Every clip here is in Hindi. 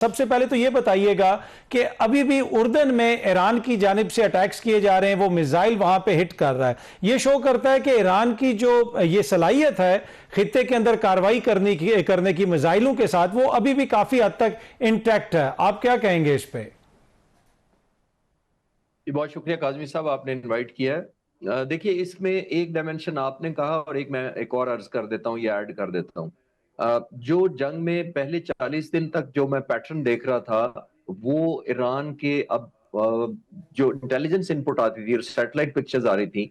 सबसे पहले तो ये बताइएगा कि अभी भी उर्दन में ईरान की जानिब से अटैक्स किए जा रहे हैं, वो मिसाइल वहां पे हिट कर रहा है। ये शो करता है कि ईरान की जो ये सलाहियत है खित्ते के अंदर कार्रवाई करने की मिसाइलों के साथ, वो अभी भी काफी हद तक इंटैक्ट है। आप क्या कहेंगे इस पे? बहुत शुक्रिया काजमी साहब, आपने इनवाइट किया है। देखिए, इसमें एक डायमेंशन आपने कहा और एक और अर्ज कर देता हूँ, ये ऐड कर देता हूँ। जो जंग में पहले 40 दिन तक जो मैं पैटर्न देख रहा था, वो ईरान के अब जो इंटेलिजेंस इनपुट आती थी और सैटेलाइट पिक्चर्स आ रही थी,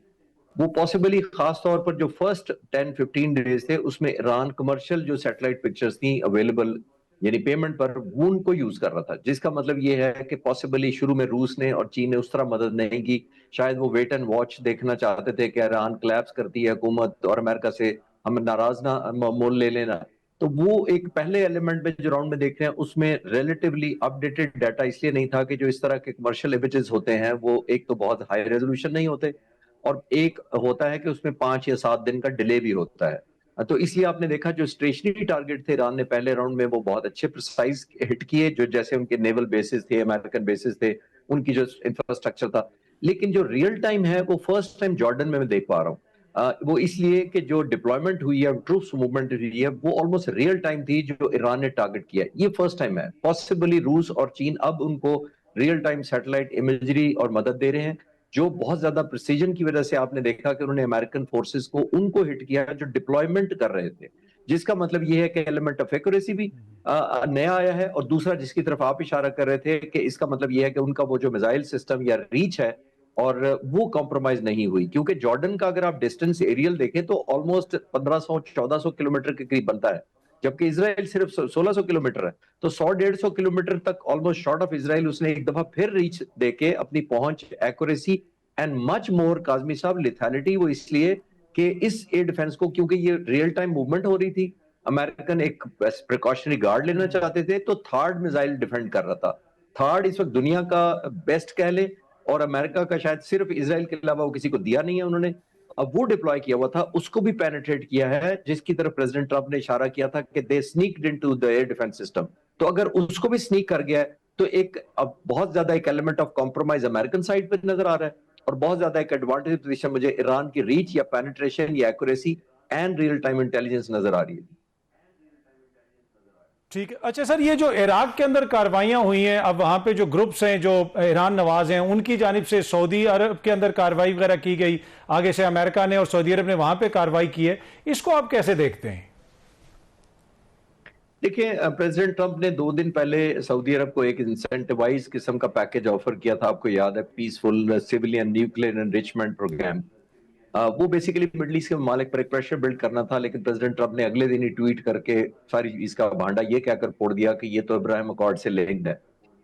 वो पॉसिबली खास तौर पर जो फर्स्ट 10-15 डेज थे, उसमें ईरान कमर्शियल जो सैटेलाइट पिक्चर्स थी अवेलेबल, यानी पेमेंट पर, वो उनको यूज कर रहा था। जिसका मतलब ये है कि पॉसिबली शुरू में रूस ने और चीन ने उस तरह मदद नहीं की। शायद वो वेट एंड वॉच देखना चाहते थे कि ईरान क्लैप्स करती है हुकूमत और अमेरिका से हम नाराज ना मोल ले लेना। तो वो एक पहले एलिमेंट में जो राउंड में देख रहे हैं, उसमें रिलेटिवली अपडेटेड डाटा इसलिए नहीं था कि जो इस तरह के कमर्शियल इमेजेस होते हैं वो एक तो बहुत हाई रेजोल्यूशन नहीं होते, और एक होता है कि उसमें 5 या 7 दिन का डिले भी होता है। तो इसलिए आपने देखा जो स्टेशनरी टारगेट थे ईरान ने पहले राउंड में, वो बहुत अच्छे प्रिसाइज हिट किए, जो जैसे उनके नेवल बेसिस थे, अमेरिकन बेसिस थे, उनकी जो इंफ्रास्ट्रक्चर था। लेकिन जो रियल टाइम है वो फर्स्ट टाइम जॉर्डन में मैं देख पा रहा हूँ। वो इसलिए कि जो डिप्लॉयमेंट हुई है, ट्रूप्स मूवमेंट हुई है, वो ऑलमोस्ट रियल टाइम थी जो ईरान ने टारगेट किया है। ये फर्स्ट टाइम है। पॉसिबली रूस और चीन अब उनको रियल टाइम सैटेलाइट इमेजरी और मदद दे रहे हैं, जो बहुत ज्यादा प्रिसीजन की वजह से आपने देखा कि उन्होंने अमेरिकन फोर्सेस को उनको हिट किया जो डिप्लॉयमेंट कर रहे थे। जिसका मतलब ये है कि एलिमेंट ऑफ एक्यूरेसी भी नया आया है, और दूसरा जिसकी तरफ आप इशारा कर रहे थे कि इसका मतलब ये है कि उनका वो जो मिसाइल सिस्टम या रीच है, और वो कॉम्प्रोमाइज नहीं हुई। क्योंकि जॉर्डन का अगर आप डिस्टेंस एरियल देखें तो ऑलमोस्ट 1500-1400 किलोमीटर के करीब बनता है, जबकि इसराइल सिर्फ 1600 किलोमीटर है। तो 100-150 किलोमीटर तक ऑलमोस्ट शॉर्ट ऑफ इसराइल उसने एक दफा फिर रीच देके अपनी पहुंच, accuracy and much more Kazmi साहब लिथैलिटी, वो इसलिए कि इस एयर डिफेंस को, क्योंकि ये रियल टाइम मूवमेंट हो रही थी, अमेरिकन एक प्रिकॉशनरी गार्ड लेना चाहते थे, तो थर्ड मिसाइल डिफेंड कर रहा था। थर्ड इस वक्त दुनिया का बेस्ट कह ले, और अमेरिका का शायद सिर्फ इसराइल के अलावा वो किसी को दिया नहीं है उन्होंने। अब वो डिप्लॉय किया हुआ था, उसको भी पेनिट्रेट किया है, जिसकी तरफ प्रेसिडेंट ट्रंप ने इशारा किया था कि they sneaked into the air defence system. तो अगर उसको भी स्नीक कर गया है, तो एक अब बहुत ज्यादा एक element of compromise American side पे नजर आ रहा है, और बहुत ज्यादा एक एडवांटेज पोजीशन मुझे ईरान की रीच या पेनिट्रेशन या accuracy and real time intelligence नजर आ रही है। ठीक है। अच्छा सर, ये जो इराक के अंदर कार्रवाइयां हुई हैं, अब वहां पे जो ग्रुप्स हैं जो ईरान नवाज हैं, उनकी जानिब से सऊदी अरब के अंदर कार्रवाई वगैरह की गई, आगे से अमेरिका ने और सऊदी अरब ने वहां पे कार्रवाई की है, इसको आप कैसे देखते हैं? देखिए, प्रेसिडेंट ट्रंप ने 2 दिन पहले सऊदी अरब को एक इंसेंटिवाइज किस्म का पैकेज ऑफर किया था, आपको याद है, peaceful civilian nuclear enrichment programme. वो बेसिकली मिडल ईस्ट के ममालिक पर एक प्रेशर बिल्ड करना था, लेकिन प्रेसिडेंट ट्रंप ने अगले दिन ही ट्वीट करके सारी इसका भांडा ये कहकर फोड़ दिया कि ये तो इब्राहिम अकॉर्ड से लिंक्ड है।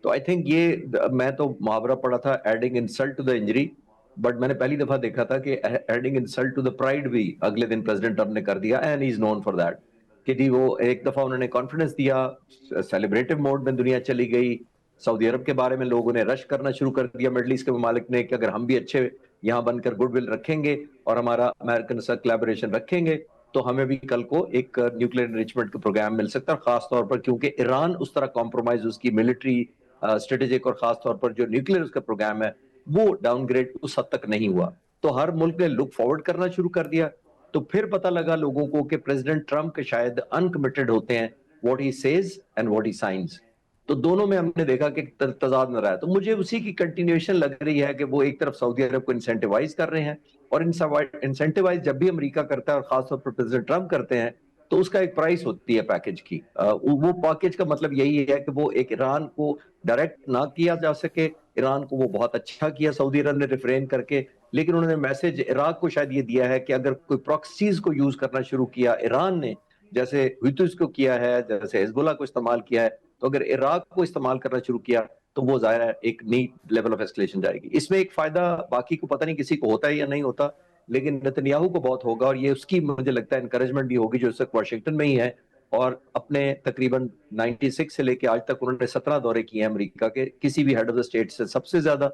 तो आई थिंक ये, मैं तो मुहावरा पढ़ा था, adding insult to the injury, but मैंने पहली दफा देखा था कि adding insult to the pride भी अगले दिन प्रेसिडेंट ट्रंप ने कर दिया, and he is known for that. कि जी, वो एक दफा उन्होंने कॉन्फिडेंस दिया, सेलिब्रेटिव मोड में दुनिया चली गई, सऊदी अरब के बारे में लोगों ने रश करना शुरू कर दिया, मिडल ईस्ट के ममालिक ने, कि अगर हम भी अच्छे यहाँ बनकर गुडविल रखेंगे और हमारा अमेरिकन साथ कोलैबोरेशन रखेंगे, तो हमें भी कल को एक न्यूक्लियर एनरिचमेंट का प्रोग्राम मिल सकता है। खास तौर पर क्योंकि ईरान उस तरह कॉम्प्रोमाइज उसकी मिलिट्री स्ट्रेटेजिक और खास तौर पर जो न्यूक्लियर उसका प्रोग्राम है, वो डाउनग्रेड उस हद तक नहीं हुआ। तो हर मुल्क ने लुक फॉरवर्ड करना शुरू कर दिया। तो फिर पता लगा लोगों को कि प्रेसिडेंट ट्रंप के शायद अनकमिटेड होते हैं, what he says and what he science. तो दोनों में हमने देखा कि तजाद नजर आया। तो मुझे उसी की कंटिन्यूएशन लग रही है कि वो एक तरफ सऊदी अरब को इंसेंटिवाइज कर रहे हैं, और इंसेंटिवाइज जब भी अमेरिका करता है और खासतौर पर प्रेसिडेंट ट्रंप करते हैं, तो उसका एक प्राइस होती है पैकेज की। वो पैकेज का मतलब यही है कि वो एक ईरान को डायरेक्ट ना किया जा सके। ईरान को वो बहुत अच्छा किया सऊदी अरब ने रिफ्रेन करके, लेकिन उन्होंने मैसेज इराक को शायद ये दिया है कि अगर कोई प्रॉक्सीज को यूज करना शुरू किया ईरान ने, जैसे हुतीज को किया है, जैसे हिजबुल्लाह को इस्तेमाल किया है, तो अगर इराक को इस्तेमाल करना शुरू किया, तो वो जाहिर है एक नई लेवल ऑफ एस्केलेशन जाएगी। इसमें एक फायदा बाकी को पता नहीं किसी को होता है या नहीं होता, लेकिन नेतन्याहू को बहुत होगा, और ये उसकी मुझे लगता है इंकरेजमेंट भी होगी, जो इस वक्त वाशिंगटन में ही है। और अपने तकरीबन 96 से लेके आज तक उन्होंने 17 दौरे किए हैं अमेरिका के, किसी भी हेड ऑफ द स्टेट से सबसे ज्यादा,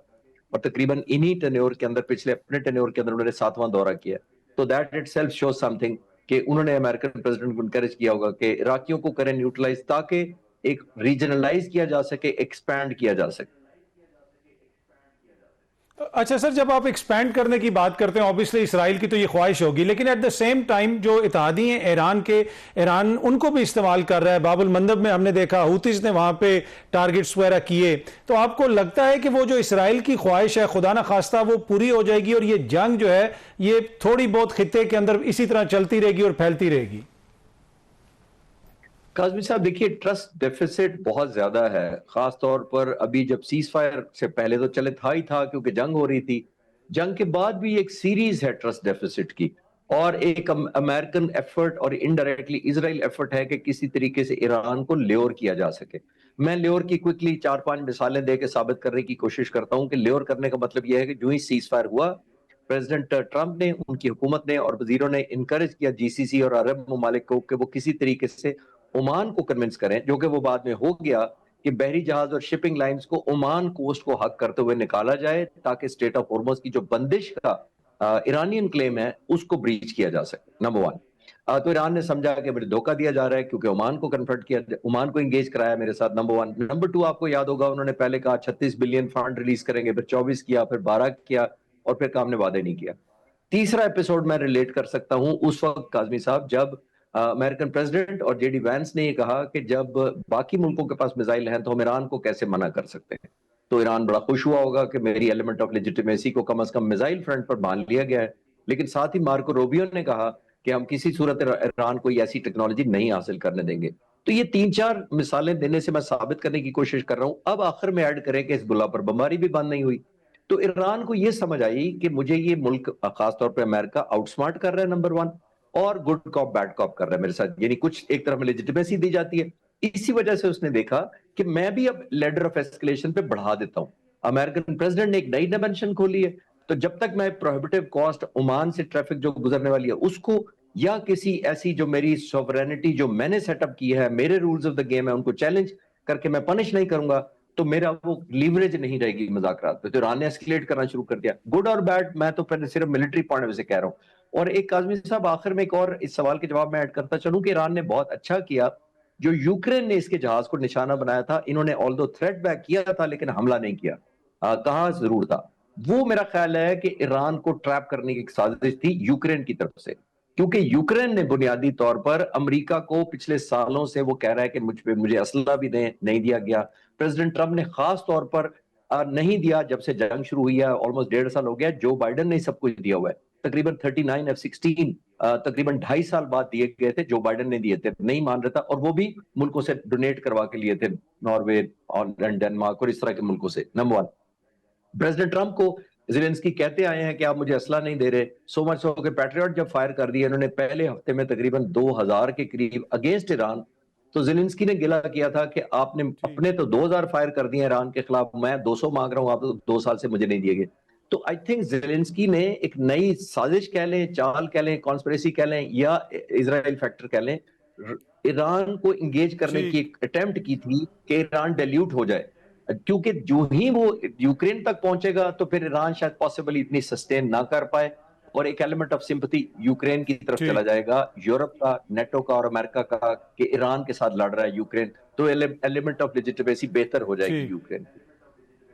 और तकरीबन इन्हीं टेन्योर के अंदर, पिछले अपने टेन्योर के अंदर उन्होंने 7वां दौरा किया। तो that it self show something कि उन्होंने अमेरिकन प्रेसिडेंट को इनकरेज किया होगा कि इराकियों को करें न्यूट्रलाइज, ताकि एक रीजनलाइज किया जा सके, एक्सपैंड किया जा सके। अच्छा सर, जब आप एक्सपैंड करने की बात करते हैं, ऑब्वियसली इसराइल की तो ये ख्वाहिश होगी, लेकिन एट द सेम टाइम जो इत्तेहादी हैं ईरान उनको भी इस्तेमाल कर रहा है। बाबुल मंदब में हमने देखा हूतीज ने वहां पे टारगेट्स वगैरह किए। तो आपको लगता है कि वो जो इसराइल की ख्वाहिश है खुदा ना खास्ता वो पूरी हो जाएगी और ये जंग जो है ये थोड़ी बहुत खित्ते के अंदर इसी तरह चलती रहेगी और फैलती रहेगी? काज़मी साहब देखिए, ट्रस्ट डेफिसिट बहुत ज्यादा है, खास तौर पर अभी जब सीज फायर से पहले तो चले था ही था क्योंकि जंग हो रही थी, जंग के बाद भी एक सीरीज है ट्रस्ट डेफिसिट की, और एक अमेरिकन एफर्ट और इनडायरेक्टली इजराइल एफर्ट है कि किसी तरीके से ईरान को ल्योर किया जा सके। मैं ल्योर की क्विकली 4-5 मिसालें दे के साबित करने की कोशिश करता हूं कि ल्योर करने का मतलब यह है कि जो ही सीज फायर हुआ, प्रेसिडेंट ट्रंप ने, उनकी हुकूमत ने और वजीरों ने इनकरेज किया जीसीसी और अरब ममालिक को कि वो किसी तरीके से ओमान को कन्विंस करें, जो कि वो बाद में हो गया, कि बहरी जहाज और शिपिंग लाइंस को ओमान कोस्ट को हक करते हुए निकाला जाए ताकि स्टेट ऑफ हॉर्मस की जो बंदिश का ईरानियन क्लेम है उसको ब्रीच किया जा सके। नंबर वन, तो ईरान ने समझा कि मुझे धोखा दिया जा रहा है क्योंकि ओमान को कन्फ्रंट किया, ओमान को एंगेज कराया मेरे साथ। Number one. नंबर टू, आपको याद होगा उन्होंने पहले कहा 36 बिलियन फंड रिलीज करेंगे, फिर 24 किया, फिर 12 किया, और फिर काम ने वादे नहीं किया। तीसरा एपिसोड मैं रिलेट कर सकता हूं उस वक्त काजमी साहब जब अमेरिकन प्रेसिडेंट और जेडी वैंस ने ये कहा कि जब बाकी मुल्कों के पास मिसाइल हैं तो हम ईरान को कैसे मना कर सकते हैं। तो ईरान बड़ा खुश हुआ होगा कि मेरी एलिमेंट ऑफ लेजिटिमेसी को कम से कम मिसाइल फ्रंट पर मान लिया गया है। लेकिन साथ ही मार्को रूबियो ने कहा कि हम किसी सूरत ईरान को ऐसी टेक्नोलॉजी नहीं हासिल करने देंगे। तो ये 3-4 मिसालें देने से मैं साबित करने की कोशिश कर रहा हूं। अब आखिर में ऐड करें कि हिजबुल्लाह पर बमबारी भी बंद नहीं हुई। तो ईरान को यह समझ आई कि मुझे ये मुल्क, खासतौर पर अमेरिका, आउटस्मार्ट कर रहा है, नंबर वन, और गुड कॉप बैड कॉप कर रहा है मेरे साथ, यानी कुछ एक तरफ में लेजिटिमेसी दी जाती है। इसी वजह से उसने देखा कि मैं भी अब लेडर ऑफ एस्केलेशन पे बढ़ा देता हूं। अमेरिकन प्रेसिडेंट ने एक नई डायमेंशन खोली है, तो जब तक मैं प्रोहिबिटिव कॉस्ट ओमान से ट्रैफिक जो गुजरने वाली है उसको, या किसी ऐसी जो मेरी सॉवरेनिटी जो मैंने सेटअप की है, मेरे रूल्स ऑफ द गेम है, उनको चैलेंज करके मैं पनिश नहीं करूंगा, तो मेरा वो लीवरेज नहीं रहेगी मुज़ाकरात पे। तो ईरान ने एस्केलेट करना शुरू कर दिया। गुड और बैड मैं तो पहले सिर्फ मिलिट्री पॉइंट ऑफ व्यू से कह रहा हूं। और एक काज़मी साहब, आखिर में एक और इस सवाल के जवाब में ऐड करता चलूं कि ईरान ने बहुत अच्छा किया, जो यूक्रेन ने इसके जहाज को निशाना बनाया था, इन्होंने ऑल्दो थ्रेट बैक किया था लेकिन हमला नहीं किया। कहां जरूर था। वो मेरा ख्याल है कि ईरान को ट्रैप करने की एक साजिश थी यूक्रेन की तरफ से, क्योंकि यूक्रेन ने बुनियादी तौर पर अमेरिका को पिछले सालों से वो कह रहा है कि मुझे असला भी नहीं दिया गया। प्रेसिडेंट ट्रंप ने खास तौर पर नहीं दिया, जब से जंग शुरू हुई है ऑलमोस्ट 1.5 साल हो गया। जो बाइडेन ने सब कुछ दिया हुआ है, तकरीबन 39 F-16 तकरीबन 2.5 साल बाद दिए गए थे, जो बाइडेन ने दिए थे, नहीं मान रहा था, और वो भी मुल्कों से डोनेट करवा के लिए थे, नॉर्वे और डेनमार्क और इस तरह के मुल्कों से। नंबर वन, प्रेसिडेंट ट्रंप को ज़ेलेंस्की कहते आए हैं कि आप मुझे असला नहीं दे रहे, सो मच सो कि पैट्रियट जब फायर कर दिए इन्होंने पहले हफ्ते में तकरीबन 2000 के करीब अगेंस्ट ईरान, तो ज़ेलेंस्की ने गिला किया था कि आपने अपने तो 2000 फायर कर दिए ईरान के खिलाफ, मैं 200 मांग रहा हूं, आप तो 2 साल से मुझे नहीं दिए गए। तो आई थिंक ज़ेलेंस्की ने एक नई साजिश कह लें, चाल कह लें, कॉन्स्पिरेसी कह लें, या इजराइल फैक्टर कह लें, ईरान को इंगेज करने की एक अटेम्प्ट की थी कि ईरान डाइल्यूट हो जाए, क्योंकि जो ही वो यूक्रेन तक पहुंचेगा तो फिर ईरान शायद पॉसिबली इतनी सस्टेन ना कर पाए, और एक एलिमेंट ऑफ सिंपैथी यूक्रेन की तरफ चला जाएगा, यूरोप का, नेटो का और अमेरिका का, कि ईरान के साथ लड़ रहा है यूक्रेन, तो एलिमेंट ऑफ लेजिटिमेसी बेहतर हो जाएगी यूक्रेन की।